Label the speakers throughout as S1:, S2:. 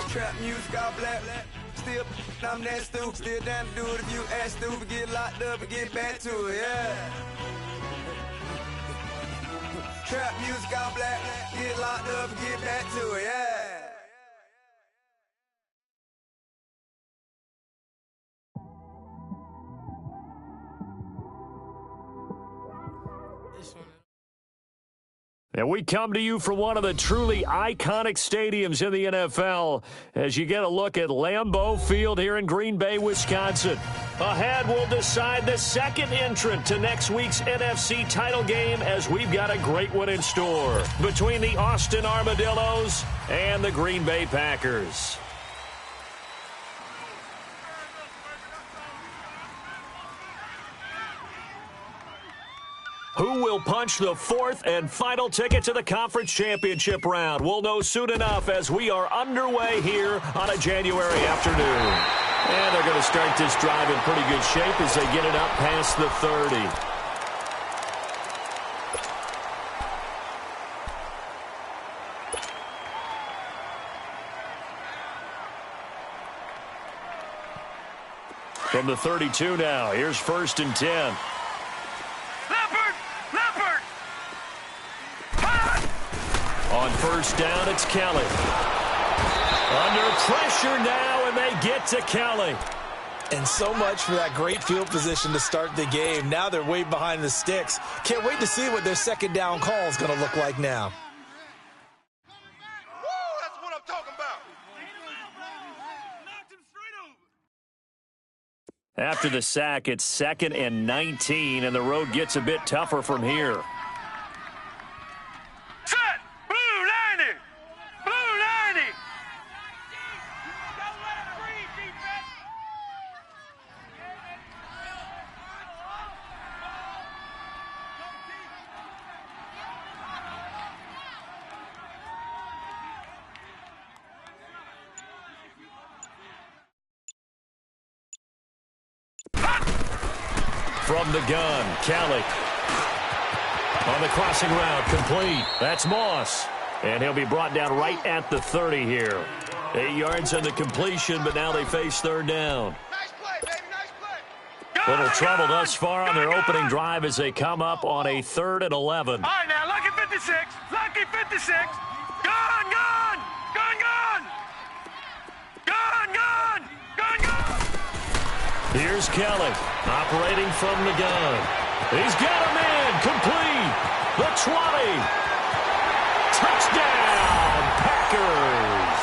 S1: Trap music, all black. Still, I'm that stupid. Still down to do it if you act stupid. Get locked up and get back to it, yeah. Trap music, all black. Get locked up and get back to it, yeah.
S2: And we come to you from one of the truly iconic stadiums in the NFL as you get a look at Lambeau Field here in Green Bay, Wisconsin. Ahead, we'll decide the second entrant to next week's NFC title game as we've got a great one in store between the Austin Armadillos and the Green Bay Packers. Who will punch the fourth and final ticket to the conference championship round? We'll know soon enough as we are underway here on a January afternoon. And they're going to start this drive in pretty good shape as they get it up past the 30. From the 32 now, here's 1st and 10. On 1st down, it's Kelly. Under pressure now, and they get to Kelly.
S3: And so much for that great field position to start the game. Now they're way behind the sticks. Can't wait to see what their second down call is going to look like now.
S4: That's what I'm talking about.
S2: After the sack, it's 2nd and 19, and the road gets a bit tougher from here. From the gun, Kelly. On the crossing route, complete. That's Moss. And he'll be brought down right at the 30 here. 8 yards on the completion, but now they face 3rd down.
S4: Nice play, baby, nice play.
S2: Little trouble thus far on their opening drive as they come up on a 3rd and 11.
S4: All right, now, lucky 56. Lucky 56. Gone, gone. Gone, gone. Gone, gone. Gone, gone.
S2: Here's Kelly, operating from the gun. He's got him in, complete. The 20. Touchdown, Packers.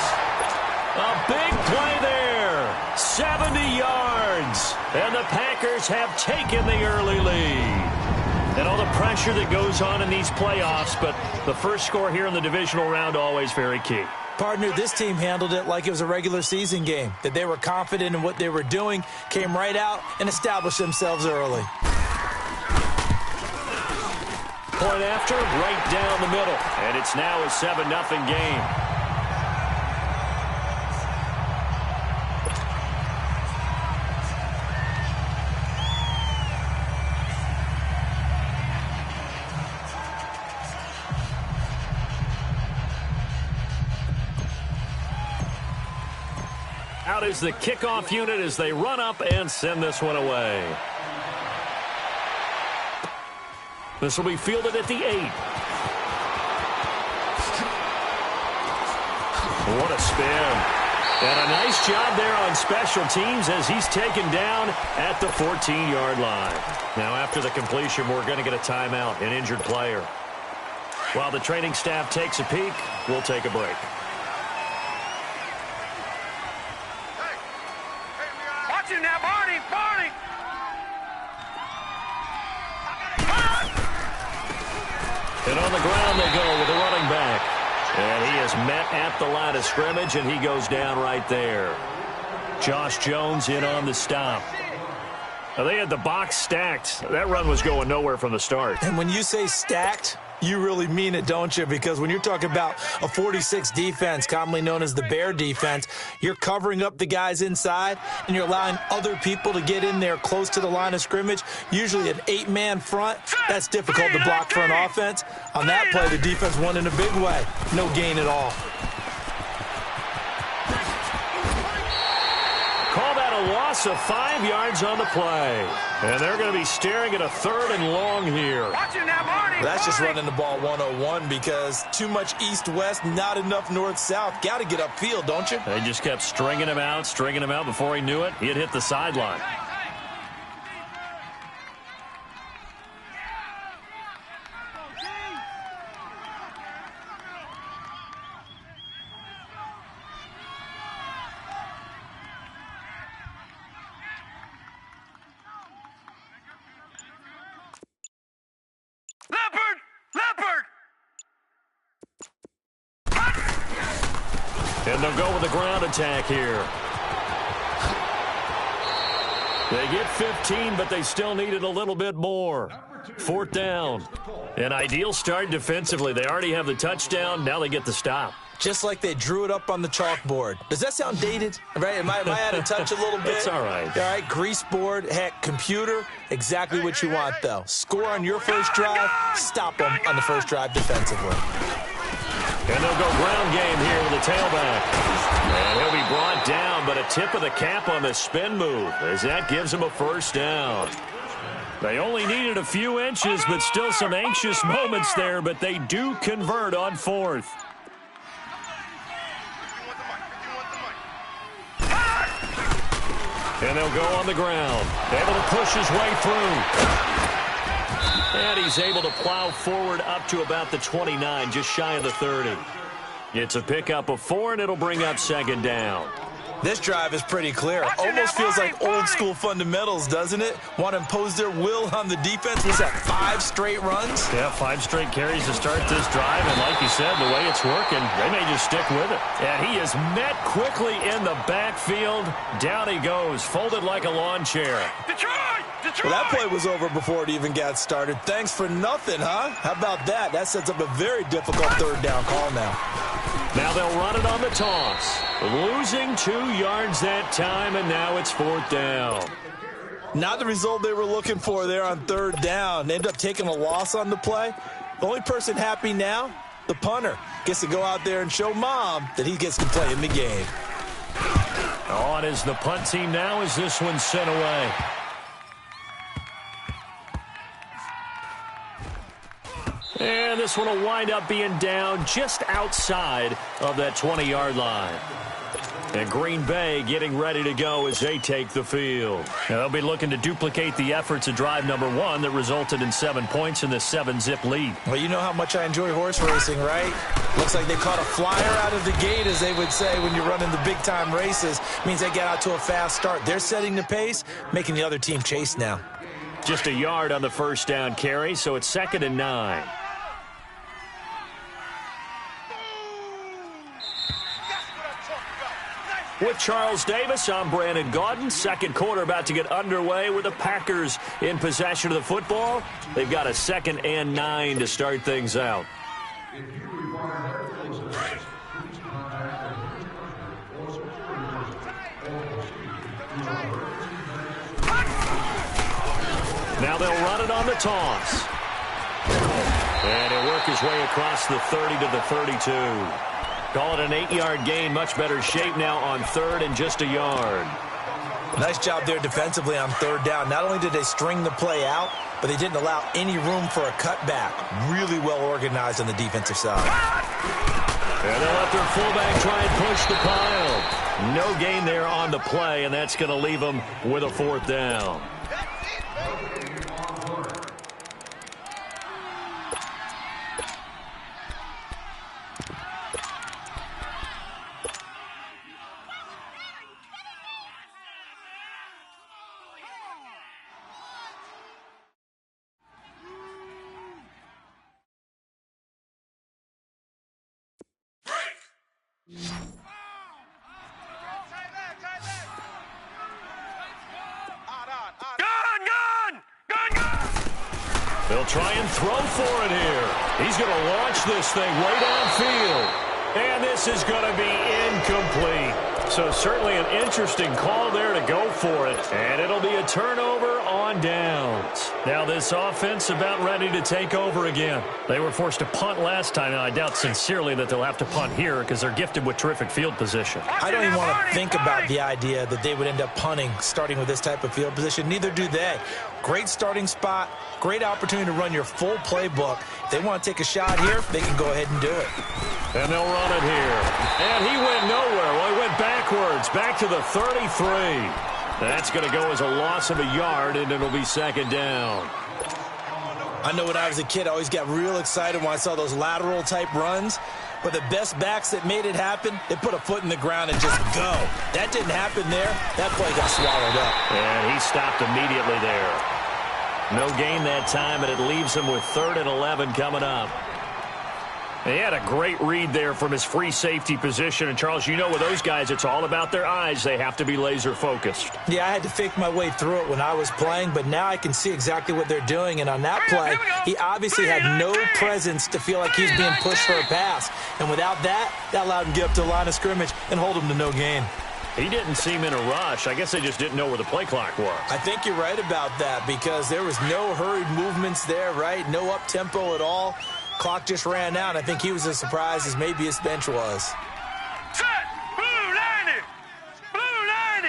S2: A big play there, 70 yards. And the Packers have taken the early lead. And all the pressure that goes on in these playoffs, but the first score here in the divisional round always very key.
S3: Partner, this team handled it like it was a regular season game, that they were confident in what they were doing, came right out and established themselves early.
S2: Point after, right down the middle. And it's now a 7-0 game. Out is the kickoff unit as they run up and send this one away. This will be fielded at the 8. What a spin. And a nice job there on special teams as he's taken down at the 14-yard line. Now after the completion, we're going to get a timeout, an injured player. While the training staff takes a peek, we'll take a break.
S4: Now, Barney, Barney.
S2: And on the ground they go with the running back. And he is met at the line of scrimmage, and he goes down right there. Josh Jones in on the stop. Now, they had the box stacked. That run was going nowhere from the start.
S3: And when you say stacked, you really mean it, don't you? Because when you're talking about a 46 defense, commonly known as the Bear defense, you're covering up the guys inside, and you're allowing other people to get in there close to the line of scrimmage, usually an 8-man front. That's difficult to block for an offense. On that play, the defense won in a big way. No gain at all.
S2: a loss of 5 yards on the play. And they're going to be staring at a 3rd and long here.
S4: Watch it now, Barney.
S3: That's just running the ball 101 because too much east-west, not enough north-south. Got to get upfield, don't you?
S2: They just kept stringing him out. Before he knew it, he had hit the sideline.
S4: Leopard!
S2: And they'll go with the ground attack here. They get 15, but they still needed a little bit more. 4th down. An ideal start defensively. They already have the touchdown. Now they get the stop.
S3: Just like they drew it up on the chalkboard. Does that sound dated? Right? Am I out of touch a little bit?
S2: It's all right.
S3: All right, grease board, heck, computer, exactly what you want, though. Score on your first drive, stop them on the first drive defensively.
S2: And they'll go ground game here with the tailback. And he'll be brought down, but a tip of the cap on the spin move as that gives him a 1st down. They only needed a few inches, but still some anxious moments there, but they do convert on 4th. And they'll go on the ground. Able to push his way through. And he's able to plow forward up to about the 29, just shy of the 30. It's a pickup of 4, and it'll bring up 2nd down.
S3: This drive is pretty clear. Almost feels like old-school fundamentals, doesn't it? Want to impose their will on the defense. Was that 5 straight runs?
S2: Yeah, 5 straight carries to start this drive, and like you said, the way it's working, they may just stick with it. And he is met quickly in the backfield. Down he goes, folded like a lawn chair.
S4: Detroit!
S3: Well, that play was over before it even got started. Thanks for nothing, huh? How about that? That sets up a very difficult 3rd down call now.
S2: Now they'll run it on the toss. Losing 2 yards that time, and now it's 4th down.
S3: Not the result they were looking for there on 3rd down. They ended up taking a loss on the play. The only person happy now, the punter, gets to go out there and show Mom that he gets to play in the game.
S2: On is the punt team now as this one's sent away. And this one will wind up being down just outside of that 20-yard line. And Green Bay getting ready to go as they take the field. Now they'll be looking to duplicate the efforts of drive number 1 that resulted in 7 points in the 7-zip lead.
S3: Well, you know how much I enjoy horse racing, right? Looks like they caught a flyer out of the gate, as they would say when you're running the big-time races. Means they get out to a fast start. They're setting the pace, making the other team chase now.
S2: Just a yard on the 1st down carry, so it's 2nd and 9. With Charles Davis, I'm Brandon Gaudin. 2nd quarter about to get underway with the Packers in possession of the football. They've got a 2nd and 9 to start things out. Now they'll run it on the toss. And he'll work his way across the 30 to the 32. Call it an 8-yard gain. Much better shape now on 3rd and just a yard.
S3: Nice job there defensively on 3rd down. Not only did they string the play out, but they didn't allow any room for a cutback. Really well organized on the defensive side.
S2: And they'll let their fullback try and push the pile. No gain there on the play, and that's going to leave them with a 4th down. They'll try and throw for it here. He's going to launch this thing way downfield. And this is going to be incomplete. So certainly an interesting call there to go for it. And it'll be a turnover on downs. Now this offense about ready to take over again. They were forced to punt last time, and I doubt sincerely that they'll have to punt here because they're gifted with terrific field position.
S3: I don't even want to think about the idea that they would end up punting starting with this type of field position. Neither do they. Great starting spot, great opportunity to run your full playbook. If they want to take a shot here, they can go ahead and do it.
S2: And they'll run it here. And he went nowhere. Well, he went backwards, back to the 33. That's going to go as a loss of a yard, and it'll be second down.
S3: I know when I was a kid, I always got real excited when I saw those lateral-type runs. But the best backs that made it happen, they put a foot in the ground and just go. That didn't happen there. That play got swallowed up.
S2: And he stopped immediately there. No gain that time, and it leaves him with 3rd and 11 coming up. He had a great read there from his free safety position. And, Charles, you know with those guys, it's all about their eyes. They have to be laser-focused.
S3: Yeah, I had to fake my way through it when I was playing, but now I can see exactly what they're doing. And on that play, he obviously had no presence to feel like he's being pushed for a pass. And without that, that allowed him to get up to the line of scrimmage and hold him to no gain.
S2: He didn't seem in a rush. I guess they just didn't know where the play clock was.
S3: I think you're right about that because there was no hurried movements there, right? No up-tempo at all. Clock just ran out. I think he was as surprised as maybe his bench was.
S4: Set! Blue 90! Blue 90!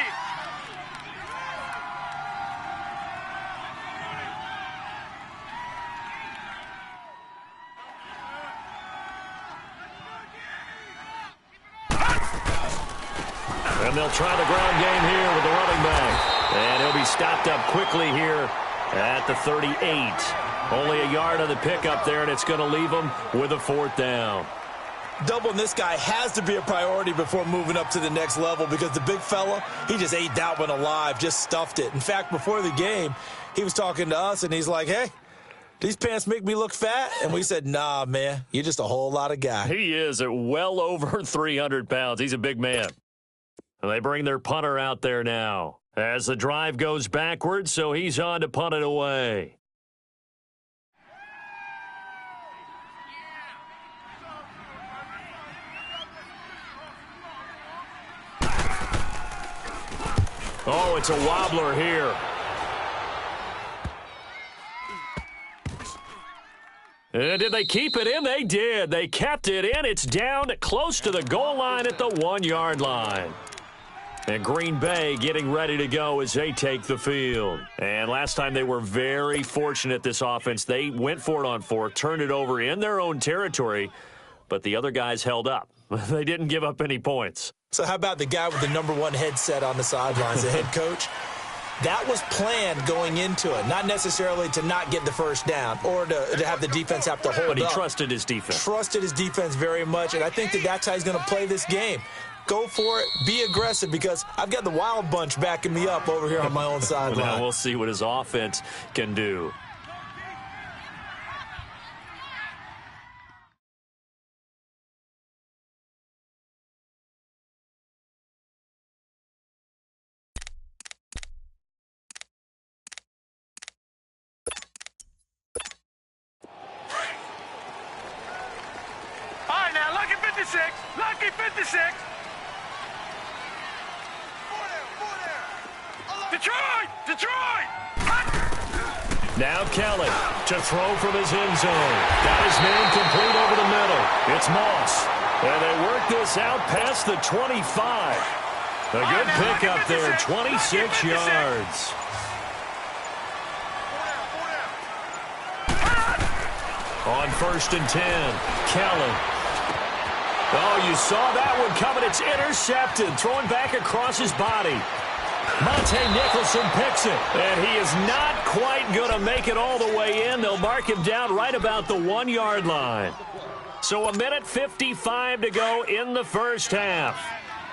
S2: And they'll try the ground game here with the running back. And he'll be stopped up quickly here at the 38. Only a yard on the pickup there, and it's going to leave him with a 4th down.
S3: Doubling this guy has to be a priority before moving up to the next level because the big fella, he just ate that one alive, just stuffed it. In fact, before the game, he was talking to us, and he's like, hey, these pants make me look fat? And we said, nah, man, you're just a whole lot of guy.
S2: He is at well over 300 pounds. He's a big man. And they bring their punter out there now as the drive goes backwards, so he's on to punt it away. Oh, it's a wobbler here. And did they keep it in? They did. They kept it in. It's down close to the goal line at the 1-yard line. And Green Bay getting ready to go as they take the field. And last time they were very fortunate, this offense. They went for it on 4th, turned it over in their own territory, but the other guys held up. They didn't give up any points.
S3: So how about the guy with the #1 headset on the sidelines, the head coach? That was planned going into it, not necessarily to not get the first down or to have the defense have to hold up.
S2: But he trusted his defense.
S3: Trusted his defense very much, and I think that's how he's going to play this game. Go for it. Be aggressive because I've got the wild bunch backing me up over here on my own sideline.
S2: Now we'll see what his offense can do.
S4: All right, now, lucky 56. Lucky 56. Detroit! Detroit!
S2: Now Kelly to throw from his end zone. Got his man complete over the middle. It's Moss. And they work this out past the 25. A good pickup there, 26 yards. On 1st and 10, Kelly. Oh, you saw that one coming. It's intercepted. Throwing back across his body. Monte Nicholson picks it. And he is not quite going to make it all the way in. They'll mark him down right about the 1-yard line. So 1:55 to go in the first half.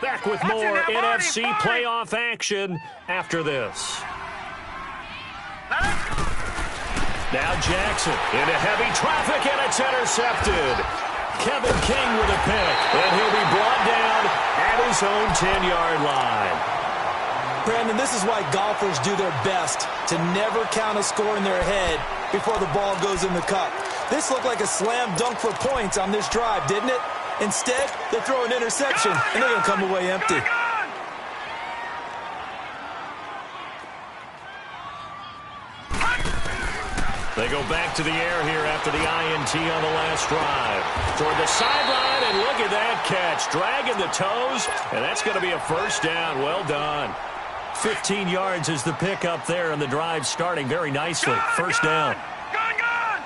S2: Back with more NFC playoff action after this. Now Jackson into heavy traffic, and it's intercepted. Kevin King with a pick, and he'll be brought down at his own 10-yard line.
S3: Brandon, this is why golfers do their best to never count a score in their head before the ball goes in the cup. This looked like a slam dunk for points on this drive, didn't it? Instead, they throw an interception, and they're going to come away empty.
S2: They go back to the air here after the INT on the last drive. Toward the sideline, and look at that catch. Dragging the toes, and that's going to be a first down. Well done. 15 yards is the pickup there, and the drive starting very nicely. First down.
S4: Gone!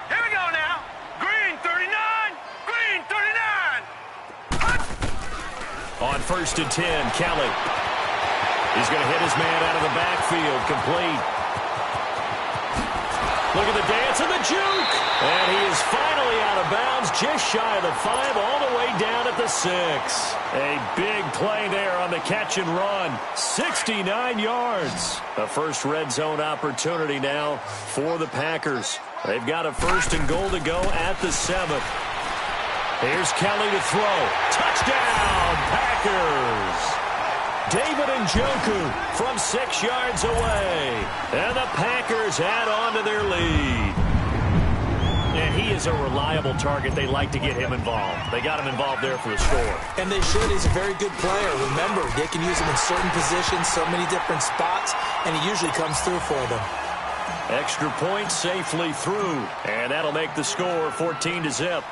S4: Here we go now. Green 39. Green 39.
S2: On 1st and 10, Kelly. He's going to hit his man out of the backfield. Complete. Look at the dance and the juke. And he is finally out of bounds, just shy of the 5, all the way down at the 6. A big play there on the catch and run. 69 yards. A first red zone opportunity now for the Packers. They've got a 1st and goal to go at the 7th. Here's Kelly to throw. Touchdown, Packers. David Njoku from 6 yards away. And the Packers add on to their lead. And he is a reliable target. They like to get him involved. They got him involved there for the score.
S3: And they should. He's a very good player. Remember, they can use him in certain positions, so many different spots, and he usually comes through for them.
S2: Extra point safely through. And that'll make the score 14-0.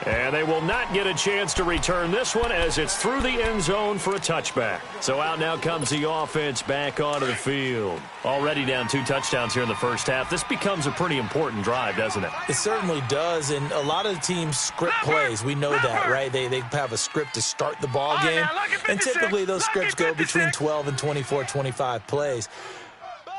S2: And they will not get a chance to return this one as it's through the end zone for a touchback. So out now comes the offense back onto the field. Already down 2 touchdowns here in the first half. This becomes a pretty important drive, doesn't it?
S3: It certainly does, and a lot of the teams script plays. We know that, right? They have a script to start the ball game, and typically those scripts go between 12 and 24, 25 plays.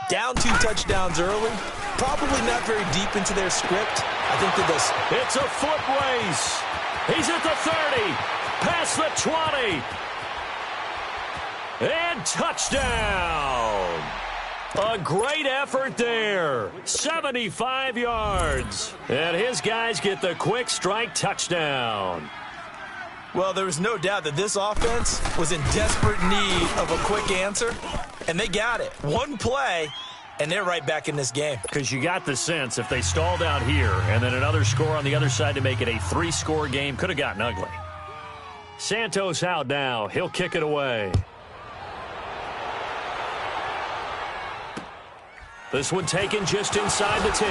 S3: Down 2 touchdowns early, probably not very deep into their script. I think that
S2: it's a foot race. He's at the 30, past the 20, and touchdown. A great effort there. 75 yards. And his guys get the quick strike touchdown.
S3: Well, there was no doubt that this offense was in desperate need of a quick answer, and they got it. One play, and they're right back in this game.
S2: Because you got the sense if they stalled out here and then another score on the other side to make it a 3-score game, could have gotten ugly. Santos out now. He'll kick it away. This one taken just inside the 10.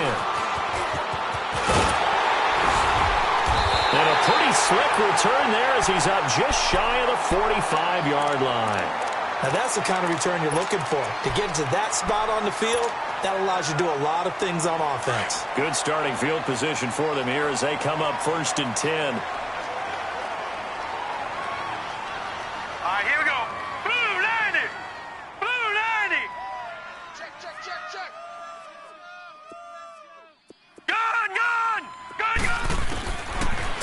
S2: And a pretty slick return there as he's up just shy of the 45-yard line.
S3: Now that's the kind of return you're looking for. To get to that spot on the field, that allows you to do a lot of things on offense.
S2: Good starting field position for them here as they come up 1st and 10.
S4: All right, here we go. Blue 90. Blue 90. Check. Gun.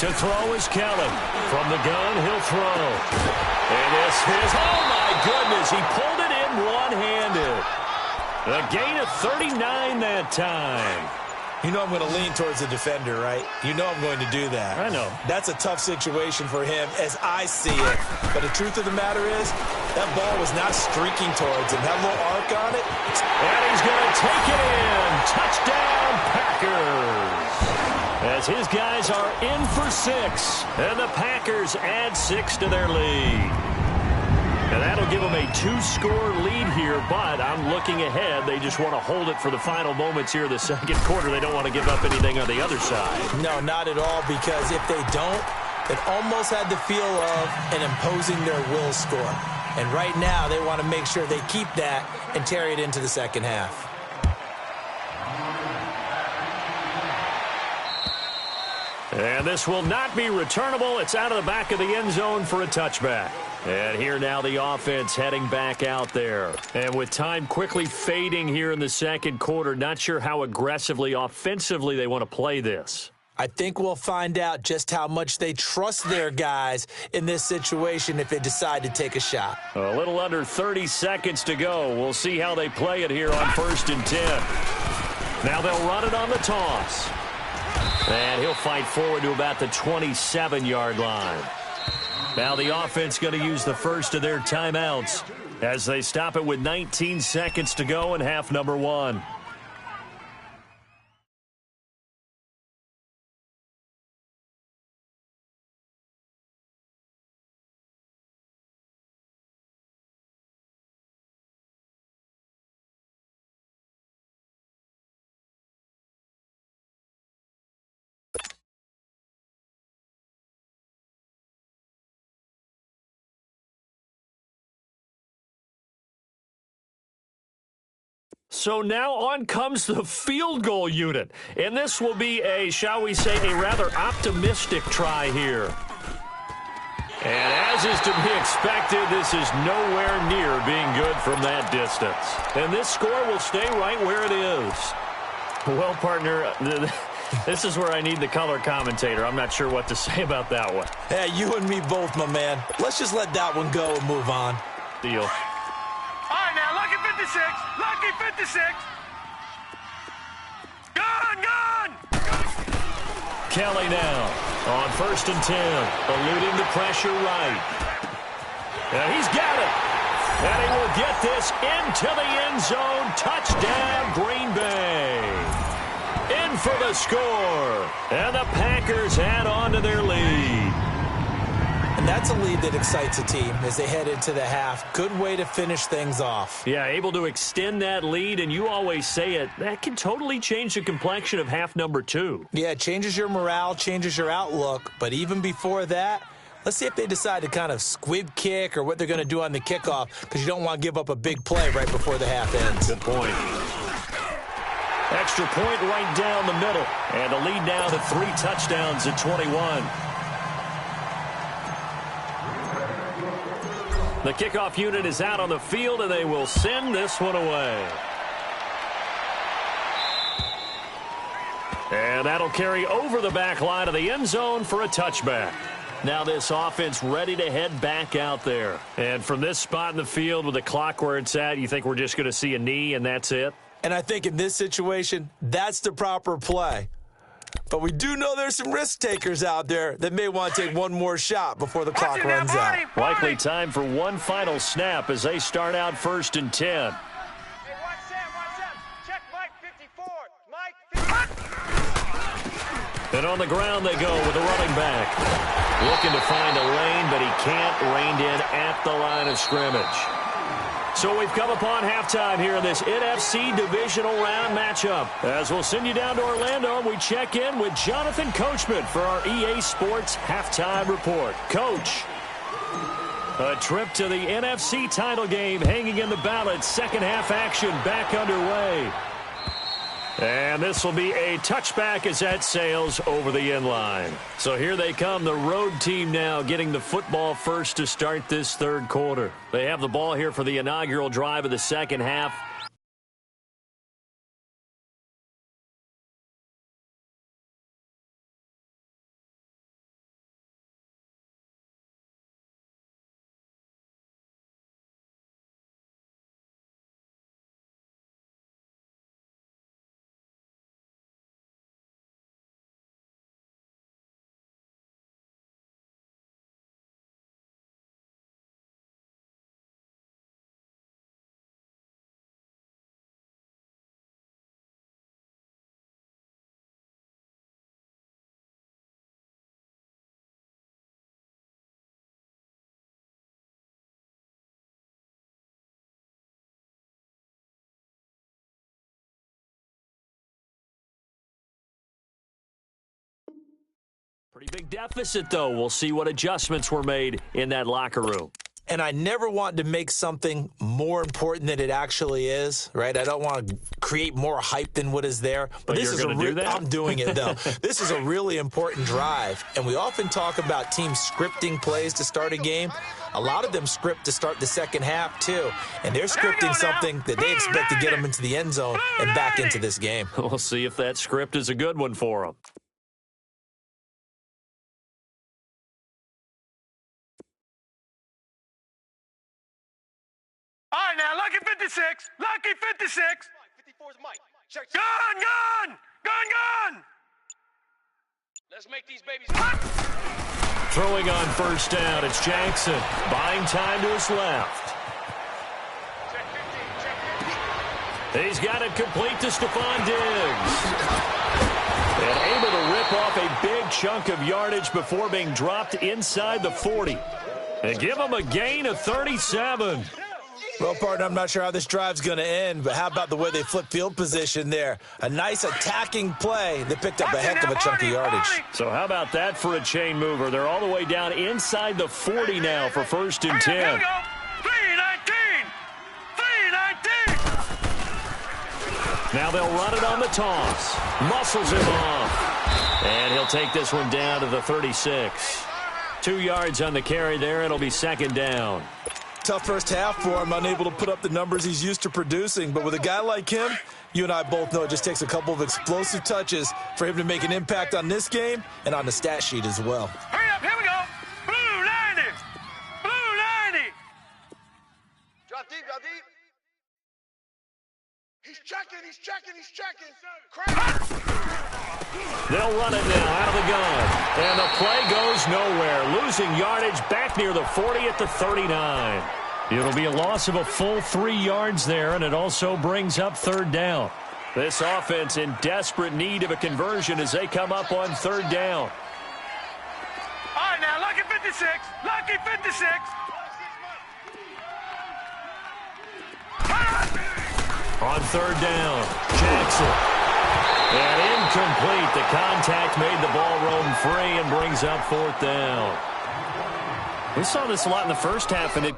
S2: To throw is Kelly. From the gun, he'll throw. And this is, oh my goodness, he pulled it in one-handed. A gain of 39 that time.
S3: You know I'm going to lean towards the defender, right? You know I'm going to do that.
S2: I know.
S3: That's a tough situation for him as I see it. But the truth of the matter is, that ball was not streaking towards him. Had a little arc on it.
S2: And he's going to take it in. Touchdown, Packers. As his guys are in for 6. And the Packers add 6 to their lead. And that'll give them a 2-score lead here, but I'm looking ahead. They just want to hold it for the final moments here of the second quarter. They don't want to give up anything on the other side.
S3: No, not at all, because if they don't, it almost had the feel of an imposing their will score. And right now, they want to make sure they keep that and carry it into the second half.
S2: And this will not be returnable. It's out of the back of the end zone for a touchback. And here now the offense heading back out there. And with time quickly fading here in the second quarter, not sure how aggressively, offensively they want to play this.
S3: I think we'll find out just how much they trust their guys in this situation if they decide to take a shot.
S2: A little under 30 seconds to go. We'll see how they play it here on 1st and 10. Now they'll run it on the toss. And he'll fight forward to about the 27-yard line. Now the offense going to use the first of their timeouts as they stop it with 19 seconds to go in half number 1. So now on comes the field goal unit. And this will be a, shall we say, a rather optimistic try here. And as is to be expected, this is nowhere near being good from that distance. And this score will stay right where it is. Well, partner, this is where I need the color commentator. I'm not sure what to say about that one.
S3: Yeah, you and me both, my man. Let's just let that one go and move on.
S2: Deal.
S4: All right, now, lucky 56. Lucky 56. Gone.
S2: Kelly now on 1st and 10, eluding the pressure right. And he's got it. And he will get this into the end zone. Touchdown, Green Bay. In for the score. And the Packers add on to their lead.
S3: And that's a lead that excites a team as they head into the half. Good way to finish things off.
S2: Yeah, able to extend that lead, and you always say it, that can totally change the complexion of half number 2.
S3: Yeah, it changes your morale, changes your outlook. But even before that, let's see if they decide to kind of squib kick or what they're going to do on the kickoff, because you don't want to give up a big play right before the half ends.
S2: Good point. Extra point right down the middle. And a lead now to 3 touchdowns at 21. The kickoff unit is out on the field, and they will send this one away. And that'll carry over the back line of the end zone for a touchback. Now this offense ready to head back out there. And from this spot in the field with the clock where it's at, you think we're just going to see a knee and that's it?
S3: And I think in this situation, that's the proper play. But we do know there's some risk takers out there that may want to take one more shot before the clock runs out.
S2: Likely time for one final snap as they start out 1st and 10.
S4: Hey, watch that. Check Mike 54. Mike 54.
S2: And on the ground they go with a running back. Looking to find a lane, but he can't. Reined in at the line of scrimmage. So we've come upon halftime here in this NFC divisional round matchup. As we'll send you down to Orlando, we check in with Jonathan Coachman for our EA Sports Halftime Report. Coach, a trip to the NFC title game hanging in the balance. Second half action back underway. And this will be a touchback as that sails over the end line. So here they come, the road team now getting the football first to start this third quarter. They have the ball here for the inaugural drive of the second half. Pretty big deficit, though. We'll see what adjustments were made in that locker room.
S3: And I never want to make something more important than it actually is, right? I don't want to create more hype than what is there. But this is
S2: do that?
S3: I'm doing it, though. This is a really important drive. And we often talk about teams scripting plays to start a game. A lot of them script to start the second half, too. And they're scripting something that they expect to get them into the end zone and back into this game.
S2: We'll see if that script is a good one for them.
S4: All right, now, lucky 56. Lucky 56. 54 is Mike. Check. Gone. Let's make these babies.
S2: Throwing on first down, it's Jackson. Buying time to his left.
S4: Check 15.
S2: He's got it complete to Stephon Diggs. And able to rip off a big chunk of yardage before being dropped inside the 40. And give him a gain of 37.
S3: Well, partner, I'm not sure how this drive's going to end, but how about the way they flip field position there? A nice attacking play that picked up a heck of a chunk of yardage.
S2: So how about that for a chain mover? They're all the way down inside the 40 now for 1st and 10.
S4: Here we go. 319.
S2: Now they'll run it on the toss. Muscles him off. And he'll take this one down to the 36. 2 yards on the carry there. It'll be second down.
S3: Tough first half for him, unable to put up the numbers he's used to producing. But with a guy like him, you and I both know it just takes a couple of explosive touches for him to make an impact on this game and on the stat sheet as well.
S4: Hurry up, here we go. Blue 90. Blue 90.
S5: Drop deep, drop deep. He's checking, he's checking, he's checking. Crack.
S2: They'll run it now out of the gun. And the play goes nowhere. Losing yardage back near the 40 at the 39. It'll be a loss of a full 3 yards there, and it also brings up third down. This offense in desperate need of a conversion as they come up on third down.
S4: All right, now, lucky 56. Lucky 56.
S2: On third down, Jackson. And incomplete. The contact made the ball roam free and brings up fourth down. We saw this a lot in the first half, and it...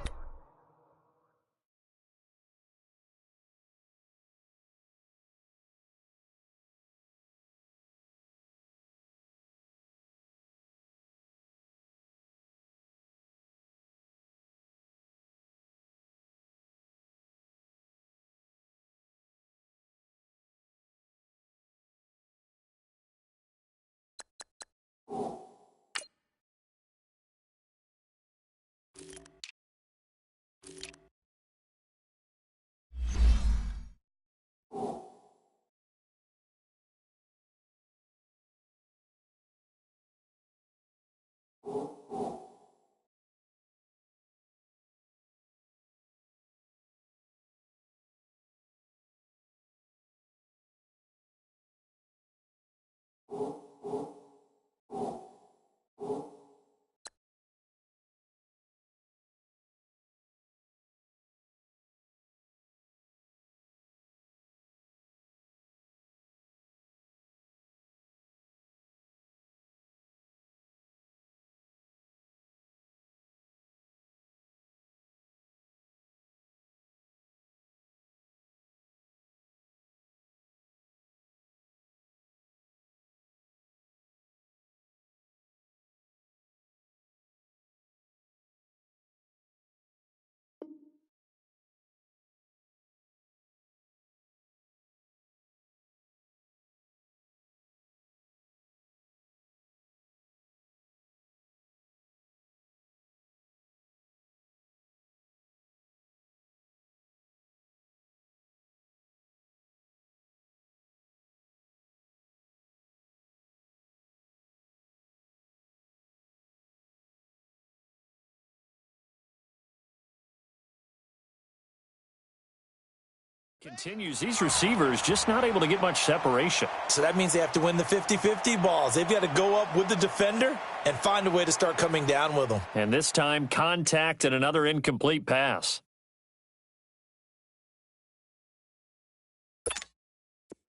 S2: continues. These receivers just not able to get much separation.
S3: So that means they have to win the 50-50 balls. They've got to go up with the defender and find a way to start coming down with them.
S2: And this time, contact and another incomplete pass.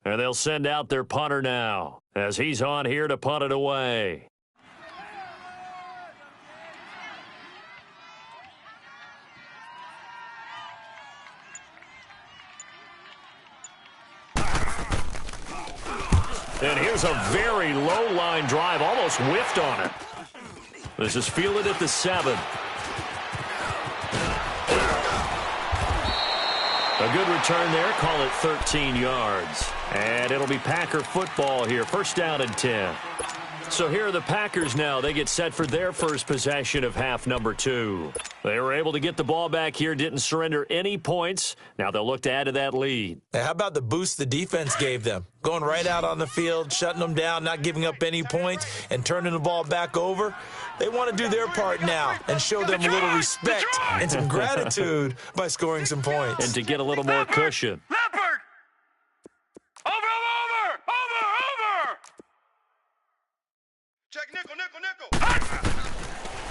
S2: And they'll send out their punter now as he's on here to punt it away. And here's a very low line drive, almost whiffed on it. This is fielded at the 7. A good return there, call it 13 yards. And it'll be Packer football here, first down and 10. So here are the Packers now. They get set for their first possession of half number 2. They were able to get the ball back here, didn't surrender any points. Now they'll look to add to that lead.
S3: Now, how about the boost the defense gave them? Going right out on the field, shutting them down, not giving up any points, and turning the ball back over. They want to do their part now and show them a little respect and some gratitude by scoring some points.
S2: And to get a little more cushion.
S4: Leopard! Over!
S5: Check nickel, nickel, nickel.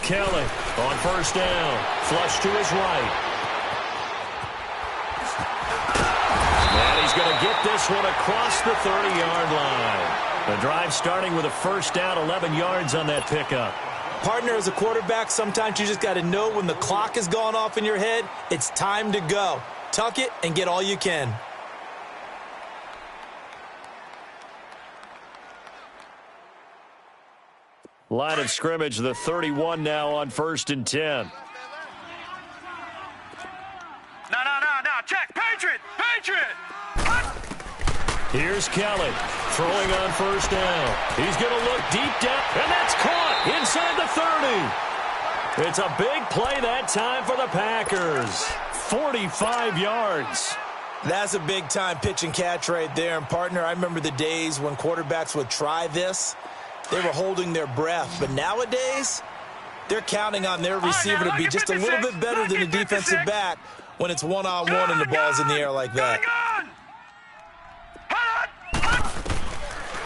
S2: Kelly on first down. Flush to his right. And he's going to get this one across the 30-yard line. The drive starting with a first down, 11 yards on that pickup.
S3: Partner, as a quarterback, sometimes you just got to know when the clock has gone off in your head, it's time to go. Tuck it and get all you can.
S2: Line of scrimmage, the 31 now on 1st and 10.
S4: No. Check. Patriot.
S2: Here's Kelly throwing on 1st down. He's going to look deep down, and that's caught inside the 30. It's a big play that time for the Packers. 45 yards.
S3: That's a big-time pitch and catch right there. And, partner, I remember the days when quarterbacks would try this. They were holding their breath. But nowadays, they're counting on their receiver to be just a little bit better than the defensive back when it's one-on-one and the ball's in the air like that.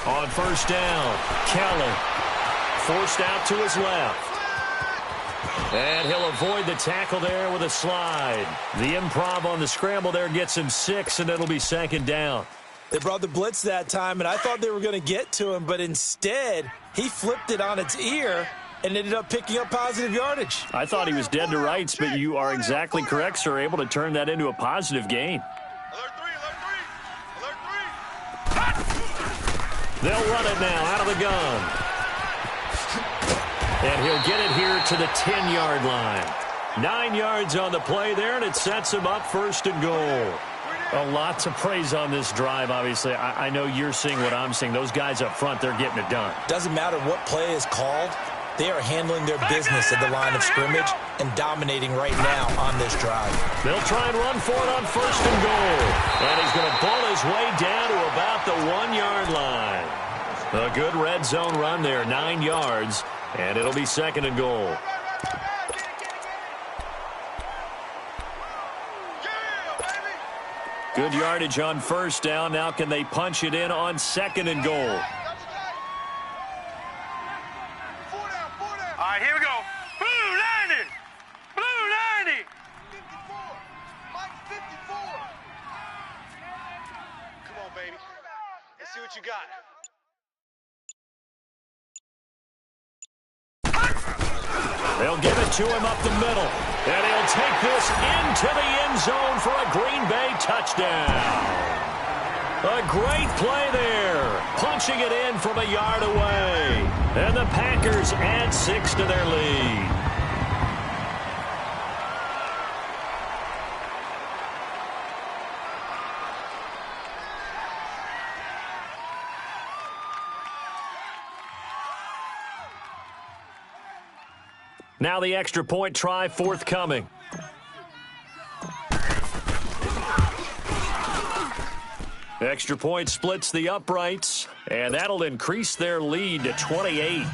S2: On 1st down, Kelly forced out to his left. And he'll avoid the tackle there with a slide. The improv on the scramble there gets him 6, and it'll be 2nd down.
S3: They brought the blitz that time, and I thought they were going to get to him, but instead, he flipped it on its ear and ended up picking up positive yardage.
S2: I thought he was dead to rights, but you are exactly correct, sir, able to turn that into a positive gain.
S5: Alert three.
S2: They'll run it now out of the gun. And he'll get it here to the 10-yard line. 9 yards on the play there, and it sets him up 1st and goal. A lot to praise on this drive, obviously. I know you're seeing what I'm seeing. Those guys up front, they're getting it done.
S3: Doesn't matter what play is called. They are handling their business at the line of scrimmage and dominating right now on this drive.
S2: They'll try and run for it on 1st and goal. And he's going to pull his way down to about the 1-yard line. A good red zone run there, 9 yards. And it'll be 2nd and goal. Good yardage on 1st down. Now can they punch it in on 2nd and goal?
S4: All right, here we go. Blue 90. Blue 90.
S5: 54. Mike 54. Come on, baby. Let's see what you got.
S2: They'll give it to him up the middle. And he'll take this into the end zone for a Green Bay touchdown. A great play there. Punching it in from a yard away. And the Packers add 6 to their lead. Now the extra point try forthcoming. Extra point splits the uprights, and that'll increase their lead to 28.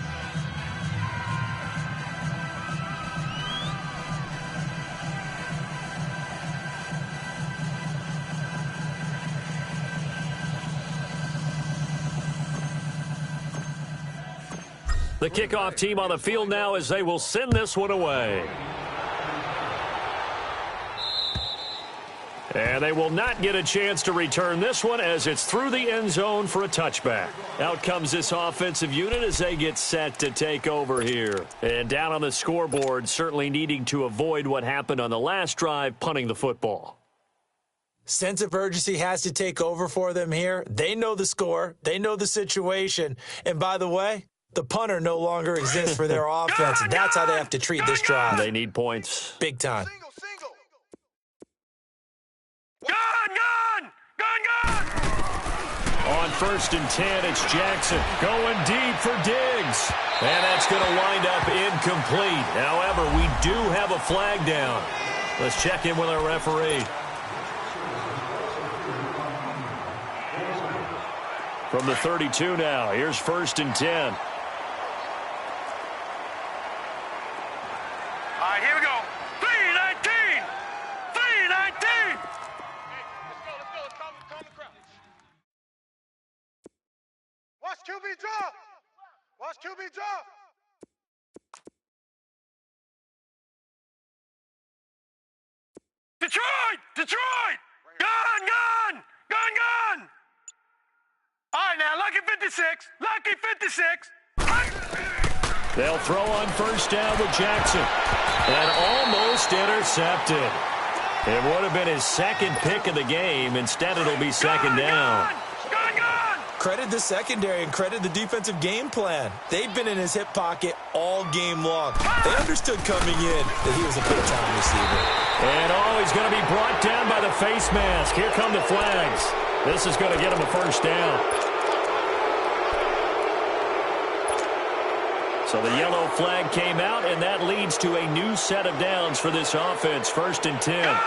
S2: The kickoff team on the field now as they will send this one away. And they will not get a chance to return this one as it's through the end zone for a touchback. Out comes this offensive unit as they get set to take over here. And down on the scoreboard, certainly needing to avoid what happened on the last drive, punting the football.
S3: Sense of urgency has to take over for them here. They know the score. They know the situation. And by the way, the punter no longer exists for their offense. That's how they have to treat this drive.
S2: They need points.
S3: Big time.
S5: Single.
S4: Gun!
S2: On 1st and 10, it's Jackson going deep for Diggs. And that's going to wind up incomplete. However, we do have a flag down. Let's check in with our referee. From the 32 now, here's 1st and 10.
S4: All right, here we go. 319. 319.
S5: Let's go. Calm the crowd. Watch QB drop. Watch QB drop.
S4: Detroit. Gun. All right, now, lucky 56.
S2: They'll throw on 1st down with Jackson. And almost intercepted. It would have been his 2nd pick of the game. Instead, it'll be 2nd down.
S4: Gun.
S3: credit the secondary and credit the defensive game plan. They've been in his hip pocket all game long. They understood coming in that he was a big-time receiver.
S2: And he's going to be brought down by the face mask. Here come the flags. This is going to get him a first down. So the yellow flag came out, and that leads to a new set of downs for this offense. 1st and 10.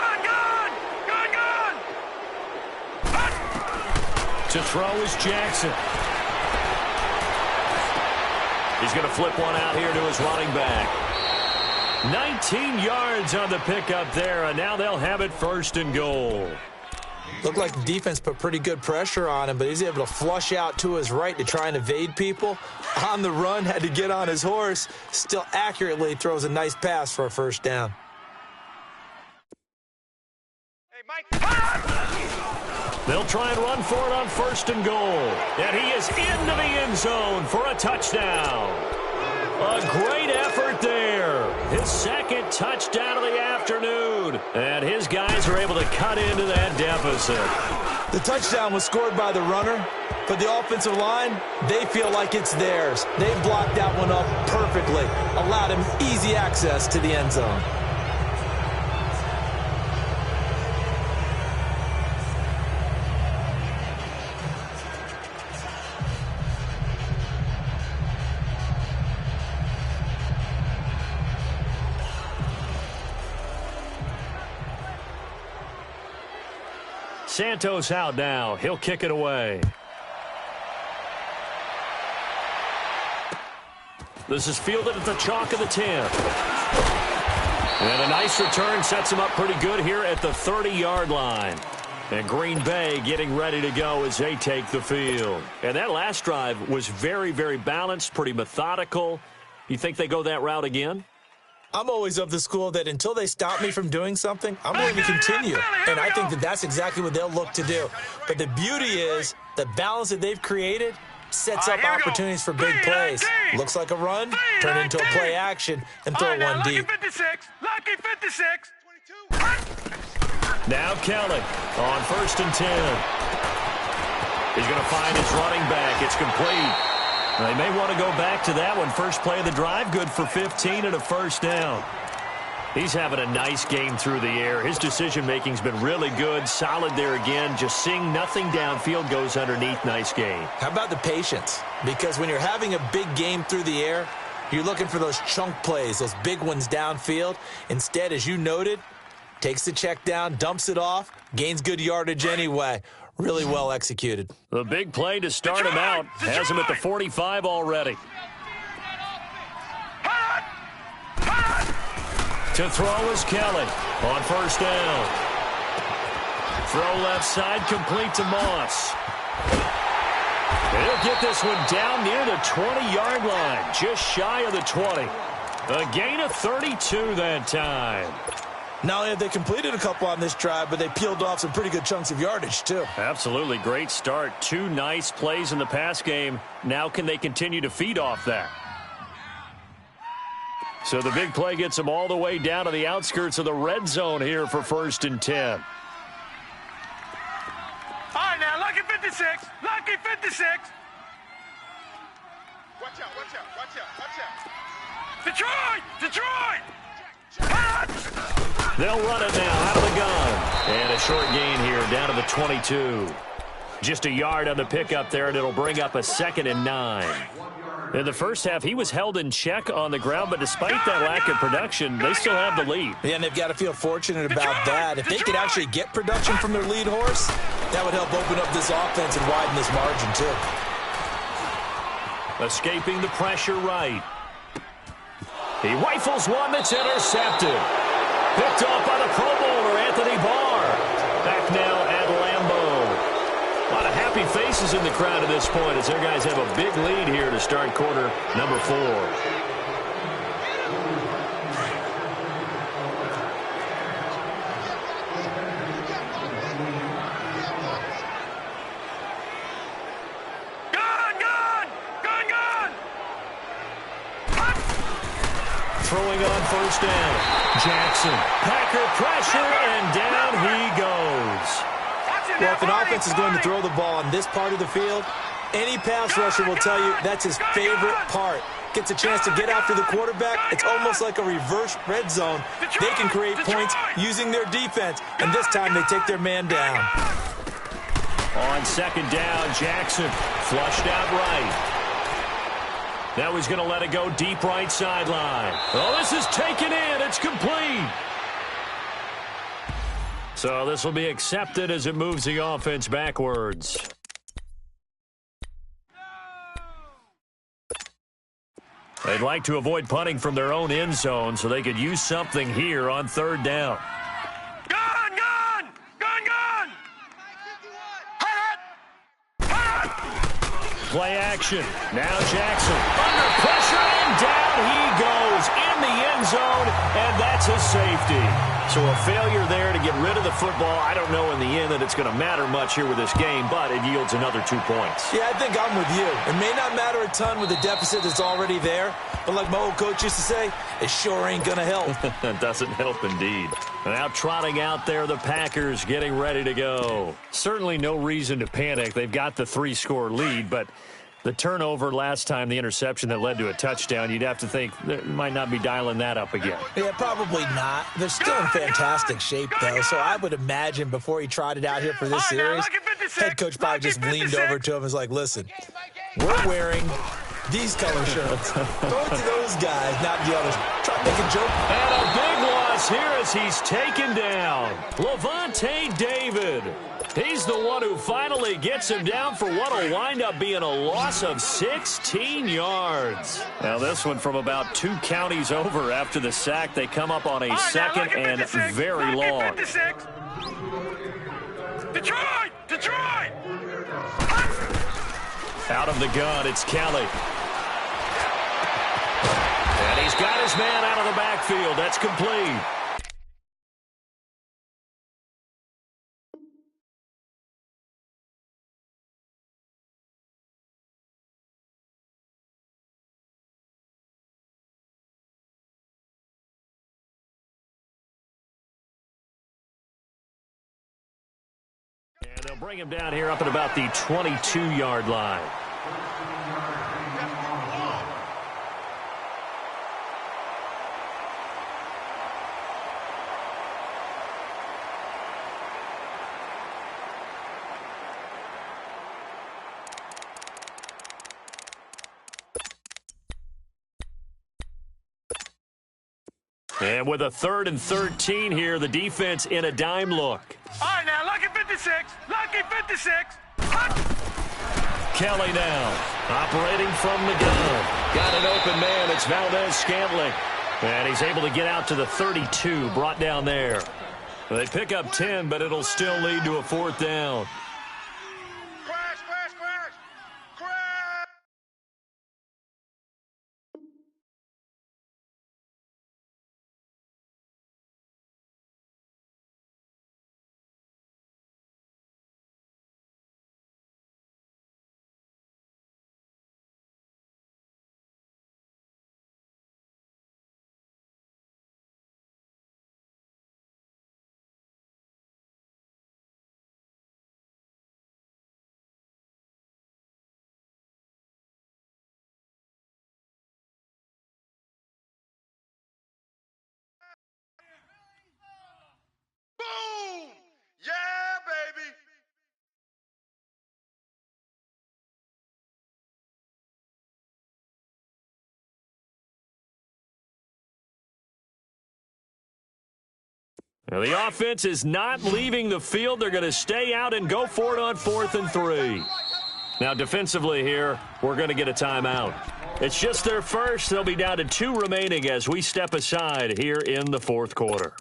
S2: To throw is Jackson. He's going to flip one out here to his running back. 19 yards on the pickup there, and now they'll have it 1st and goal.
S3: Looked like the defense put pretty good pressure on him, but he's able to flush out to his right to try and evade people. On the run, had to get on his horse. Still accurately throws a nice pass for a first down.
S5: Hey, Mike.
S2: They'll try and run for it on 1st and goal. And he is into the end zone for a touchdown. A great effort there. His 2nd touchdown of the afternoon. And his guys are able to cut into that deficit.
S3: The touchdown was scored by the runner, but the offensive line, they feel like it's theirs. They blocked that one up perfectly, allowed him easy access to the end zone.
S2: Santos out now. He'll kick it away. This is fielded at the chalk of the 10. And a nice return sets him up pretty good here at the 30-yard line. And Green Bay getting ready to go as they take the field. And that last drive was very, very balanced, pretty methodical. You think they go that route again?
S3: I'm always of the school that until they stop me from doing something, I'm going to continue. And I think that that's exactly what they'll look to do. But the beauty is the balance that they've created sets up opportunities for big plays. Looks like a run, turn into a play action, and throw one deep.
S4: Lucky 56.
S2: Now Kelly on 1st and 10. He's going to find his running back. It's complete. They may want to go back to that one. First play of the drive, good for 15 and a first down. He's having a nice game through the air. His decision-making's been really good. Solid there again. Just seeing nothing downfield goes underneath. Nice game.
S3: How about the patience? Because when you're having a big game through the air, you're looking for those chunk plays, those big ones downfield. Instead, as you noted, takes the check down, dumps it off, gains good yardage anyway. Really well executed.
S2: The big play to start him out has him at the 45 already. To throw is Kelly on 1st down. Throw left side, complete to Moss. He'll get this one down near the 20-yard line, just shy of the 20. A gain of 32 that time.
S3: Not only have they completed a couple on this drive, but they peeled off some pretty good chunks of yardage, too.
S2: Absolutely. Great start. 2 nice plays in the pass game. Now can they continue to feed off that? So the big play gets them all the way down to the outskirts of the red zone here for 1st and 10.
S4: All right, now, lucky 56. Lucky 56.
S5: Watch out, watch out, watch out, watch out.
S4: Detroit! Detroit!
S2: They'll run it now out of the gun. And a short gain here down to the 22. Just a yard on the pickup there, and it'll bring up a 2nd and 9. In the first half, he was held in check on the ground, but despite that lack of production, they still have the lead.
S3: Yeah, and they've got to feel fortunate about that. If they could actually get production from their lead horse, that would help open up this offense and widen this margin, too.
S2: Escaping the pressure right. He rifles one that's intercepted. Picked off by the Pro Bowler, Anthony Barr. Back now at Lambeau. A lot of happy faces in the crowd at this point as their guys have a big lead here to start quarter number 4. Throwing on 1st down. Jackson. Packer pressure, and down he goes.
S3: Well, if an offense is going to throw the ball on this part of the field, Any pass rusher will tell you that's his favorite part. Gets a chance to get after the quarterback. It's almost like a reverse red zone. They can create points using their defense, and this time they take their man down.
S2: On second down, Jackson flushed out right. Now he's going to let it go deep right sideline. Oh, this is taken in. It's complete. So this will be accepted as it moves the offense backwards. They'd like to avoid punting from their own end zone so they could use something here on third down.
S4: Gun, gun! Gun, gun!
S2: Play action. Now Jackson under pressure, and down he goes in the end zone, and that's a safety. So a failure there to get rid of the football. I don't know in the end that it's going to matter much here with this game, but it yields another 2 points.
S3: Yeah, I think I'm with you. It may not matter a ton with the deficit that's already there, but like my old coach used to say, it sure ain't going to help.
S2: It doesn't help indeed. Now trotting out there, the Packers getting ready to go. Certainly no reason to panic. They've got the 3-score lead, but the turnover last time, the interception that led to a touchdown, you'd have to think they might not be dialing that up again.
S3: Yeah, probably not. They're still in fantastic shape, though, so I would imagine before he tried it out here for this series, head coach probably just leaned over to him and was like, listen, we're wearing these color shirts. Throw it to those guys, not the others. Try to make a joke.
S2: And a big loss here as he's taken down. Levante David. He's the one who finally gets him down for what will wind up being a loss of 16 yards. Now this one from about 2 counties over after the sack. They come up on a second and very long.
S4: Detroit! Detroit!
S2: Out of the gun, it's Kelly. And he's got his man out of the backfield. That's complete. And they'll bring him down here up at about the 22-yard line. And with a 3rd and 13 here, the defense in a dime look.
S4: All right, now, lucky 56. Lucky 56.
S2: Kelly now, operating from the gun. Got an open man. It's Valdez-Scantling. And he's able to get out to the 32, brought down there. They pick up 10, but it'll still lead to a 4th down.
S5: Crash, crash, crash! Crash! Boom! Yeah, baby!
S2: Now, the offense is not leaving the field. They're going to stay out and go for it on 4th and 3. Now, defensively here, we're going to get a timeout. It's just their first. They'll be down to 2 remaining as we step aside here in the 4th quarter.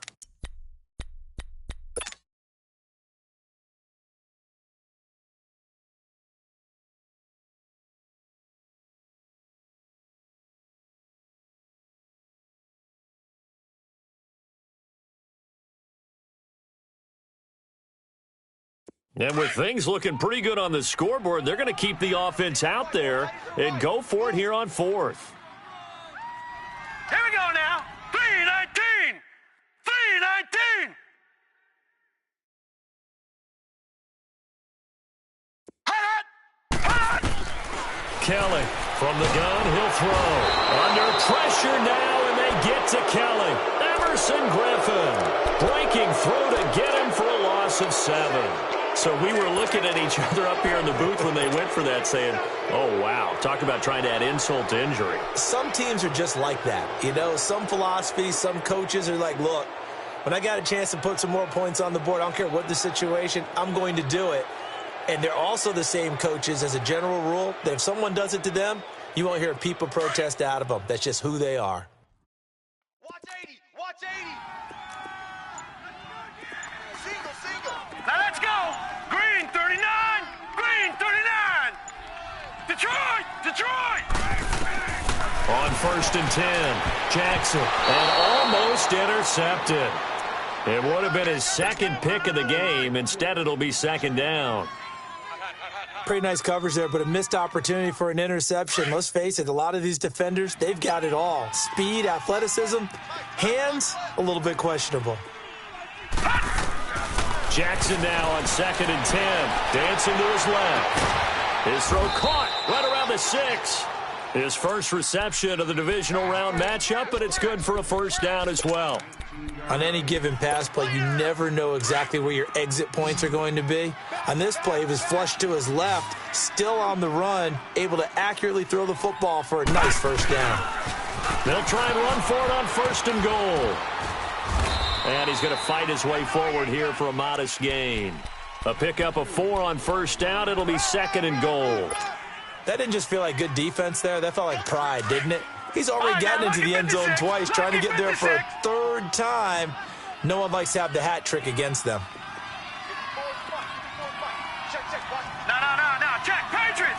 S2: And with things looking pretty good on the scoreboard, they're going to keep the offense out there and go for it here on 4th.
S4: Here we go now. 319. 319. Hot!
S2: From the gun, he'll throw. Under pressure now, and they get to Kelly. Emerson Griffin breaking through to get him for a loss of 7. So we were looking at each other up here in the booth when they went for that saying, oh, wow, talk about trying to add insult to injury.
S3: Some teams are just like that. You know, some philosophies, some coaches are like, look, when I got a chance to put some more points on the board, I don't care what the situation, I'm going to do it. And they're also the same coaches as a general rule that if someone does it to them, you won't hear a peep of protest out of them. That's just who they are.
S5: Watch 80. Watch 80. Single.
S4: Now let's go. Green 39. Green 39. Detroit.
S2: On 1st and 10, Jackson, and almost intercepted. It would have been his second pick of the game. Instead, it'll be 2nd down.
S3: Pretty nice coverage there, but a missed opportunity for an interception. Let's face it, a lot of these defenders, they've got it all. Speed, athleticism, hands, a little bit questionable.
S2: Jackson now on 2nd and 10, dancing to his left. His throw caught right around the 6. His first reception of the divisional round matchup, but it's good for a 1st down as well.
S3: On any given pass play, you never know exactly where your exit points are going to be. On this play, he was flushed to his left, still on the run, able to accurately throw the football for a nice 1st down.
S2: They'll try and run for it on 1st and goal. And he's going to fight his way forward here for a modest gain. A pickup of 4 on 1st down. It'll be 2nd and goal.
S3: That didn't just feel like good defense there. That felt like pride, didn't it? He's already gotten into the end zone twice, trying to get there for a 3rd time. No one likes to have the hat trick against them.
S4: No. Check. Patriot.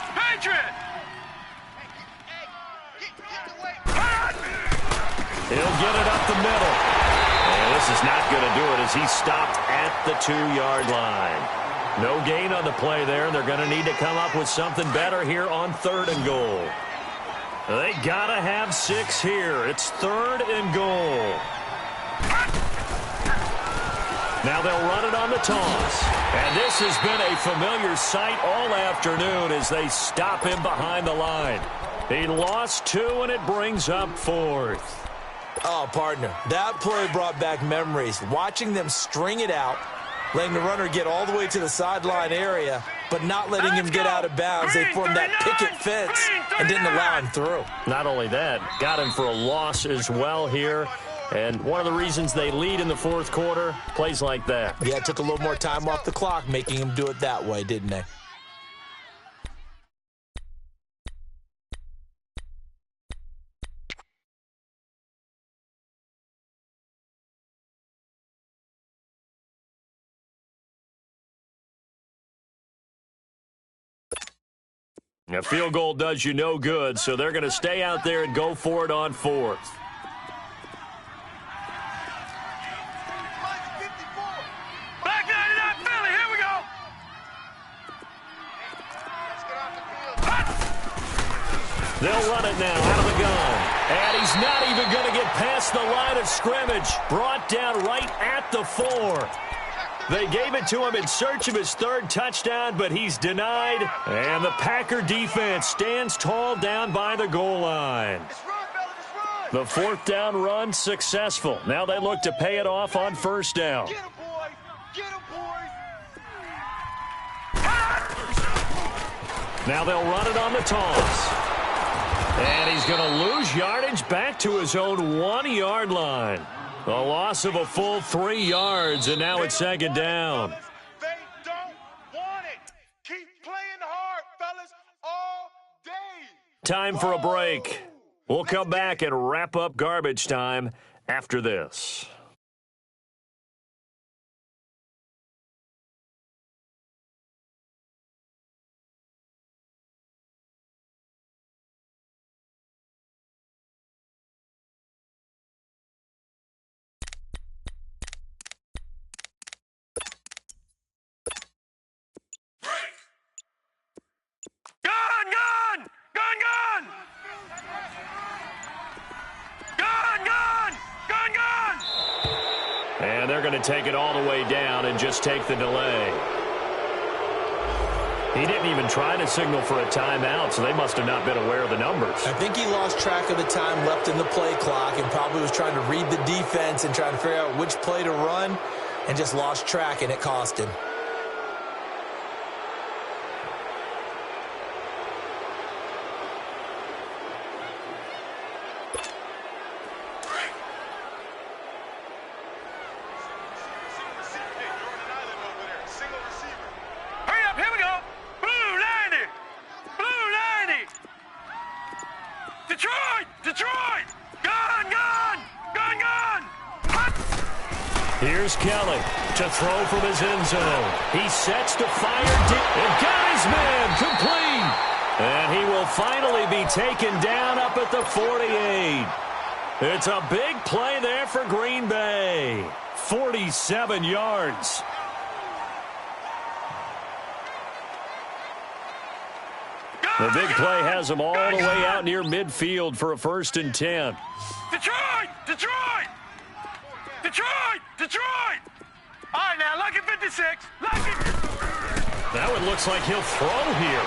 S2: He'll get it up the middle. And this is not going to do it as he stopped at the 2-yard line. No gain on the play there. They're going to need to come up with something better here on 3rd and goal. They got to have 6 here. It's 3rd and goal. Now they'll run it on the toss. And this has been a familiar sight all afternoon as they stop him behind the line. He lost 2, and it brings up 4th.
S3: Oh, partner, that play brought back memories. Watching them string it out, letting the runner get all the way to the sideline area, but not letting him get out of bounds. They formed that picket fence and didn't allow him through.
S2: Not only that, got him for a loss as well here. And one of the reasons they lead in the 4th quarter, plays like that.
S3: Yeah, it took a little more time off the clock, making him do it that way, didn't they?
S2: A field goal does you no good, so they're going to stay out there and go for it on 4th.
S4: Black 99 Philly, here we go.
S2: They'll run it now out of the gun. And he's not even going to get past the line of scrimmage. Brought down right at the 4. They gave it to him in search of his 3rd touchdown, but he's denied. And the Packer defense stands tall down by the goal line. The 4th down run successful. Now they look to pay it off on 1st down.
S5: Get him, boys. Get him, boys.
S2: Now they'll run it on the toss. And he's going to lose yardage back to his own 1-yard line. A loss of a full 3 yards, and now it's 2nd down.
S5: They don't want it. Keep playing hard, fellas, all day.
S2: Time for a break. We'll come back and wrap up garbage time after this. And they're going to take it all the way down and just take the delay. He didn't even try to signal for a timeout, so they must have not been aware of the numbers.
S3: I think he lost track of the time left in the play clock and probably was trying to read the defense and trying to figure out which play to run and just lost track, and it cost him.
S4: Detroit! Gun!
S2: Here's Kelly to throw from his end zone. He sets to fire deep and got his man complete. And he will finally be taken down up at the 48. It's a big play there for Green Bay. 47 yards. The big play has him all the way out near midfield for a 1st and 10.
S4: Detroit! All right, now, lucky 56. Lucky.
S2: Now it looks like he'll throw here.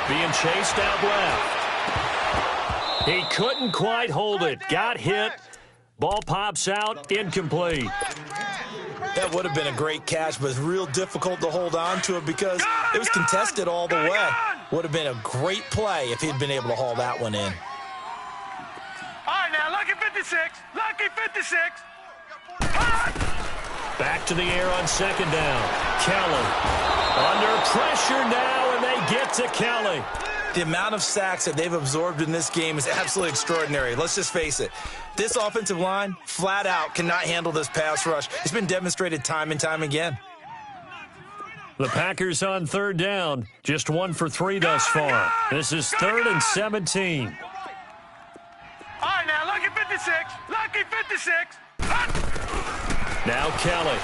S2: Being chased out left. He couldn't quite hold it. Got hit. Ball pops out. Incomplete.
S3: That would have been a great catch, but it's real difficult to hold on to it because it was contested all the way. Would have been a great play if he'd been able to haul that one in.
S4: All right, now, lucky 56.
S2: Back to the air on 2nd down. Kelly under pressure now, and they get to Kelly.
S3: The amount of sacks that they've absorbed in this game is absolutely extraordinary. Let's just face it. This offensive line, flat out, cannot handle this pass rush. It's been demonstrated time and time again.
S2: The Packers on 3rd down. Just 1 for 3 thus far. This is 3rd and 17.
S4: All right, now, lucky 56.
S2: Now Kelly.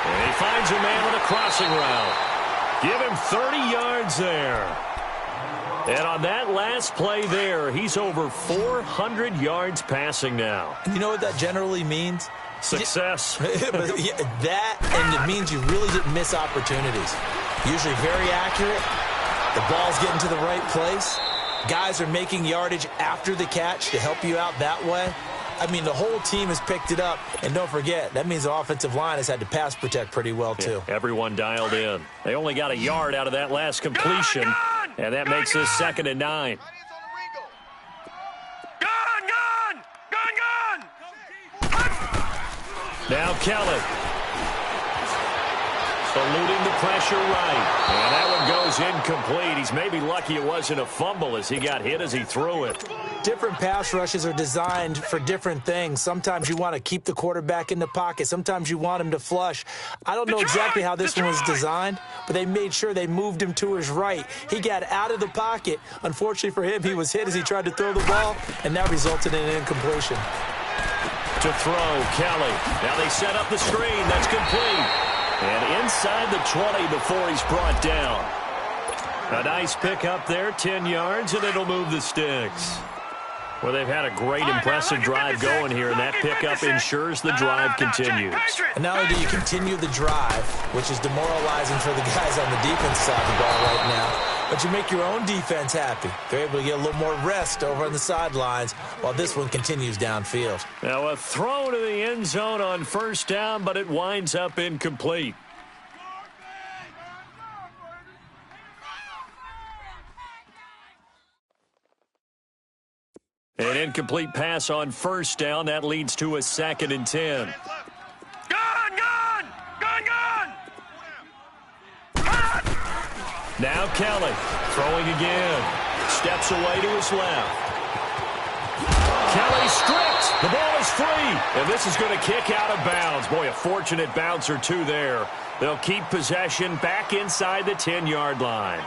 S2: And he finds a man on a crossing route. Give him 30 yards there. And on that last play there, he's over 400 yards passing now.
S3: You know what that generally means?
S2: Success.
S3: That, and it means you really didn't miss opportunities. Usually very accurate. The ball's getting to the right place. Guys are making yardage after the catch to help you out that way. I mean, the whole team has picked it up. And don't forget, that means the offensive line has had to pass protect pretty well, too.
S2: Yeah, everyone dialed in. They only got a yard out of that last completion, and that makes this 2nd and 9. Now Kelly. Eluding the pressure right. And that one goes incomplete. He's maybe lucky it wasn't a fumble as he got hit as he threw it.
S3: Different pass rushes are designed for different things. Sometimes you want to keep the quarterback in the pocket. Sometimes you want him to flush. I don't know exactly how this one was designed, but they made sure they moved him to his right. He got out of the pocket. Unfortunately for him, he was hit as he tried to throw the ball, and that resulted in an incompletion.
S2: To throw, Kelly. Now they set up the screen. That's complete. And inside the 20 before he's brought down. A nice pickup there, 10 yards, and it'll move the sticks. Well, they've had a great, impressive drive going here, and that pickup ensures the drive continues.
S3: And not only do you continue the drive, which is demoralizing for the guys on the defense side of the ball right now, but you make your own defense happy. They're able to get a little more rest over on the sidelines while this one continues downfield.
S2: Now a throw to the end zone on 1st down, but it winds up incomplete. An incomplete pass on 1st down. That leads to a 2nd and 10. Now Kelly throwing again. Steps away to his left. Kelly stripped. The ball is free. And this is going to kick out of bounds. Boy, a fortunate bounce or two there. They'll keep possession back inside the 10-yard line.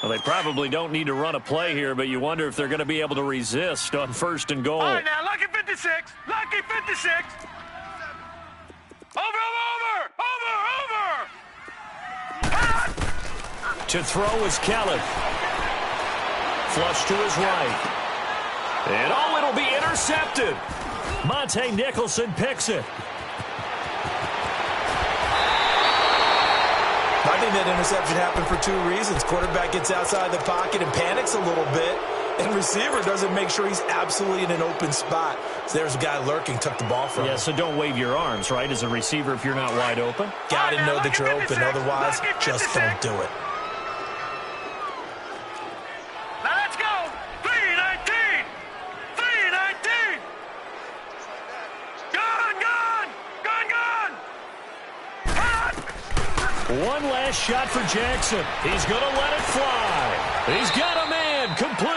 S2: Well, they probably don't need to run a play here, but you wonder if they're going to be able to resist on 1st and goal.
S4: All right, now, lucky 56. Over.
S2: To throw is Kelly. flush to his right. And oh, it'll be intercepted. Monte Nicholson picks it.
S3: I think that interception happened for two reasons. Quarterback gets outside the pocket and panics a little bit, and receiver doesn't make sure he's absolutely in an open spot. So there's a guy lurking, took the ball from him.
S2: Yeah, so don't wave your arms, right, as a receiver if you're not wide open.
S3: Got to know that you're open, otherwise just don't do it.
S4: Now let's go. 319. 319. Gun, gun. Gun, gun. Hot.
S2: One last shot for Jackson. He's going to let it fly. He's got a man complete.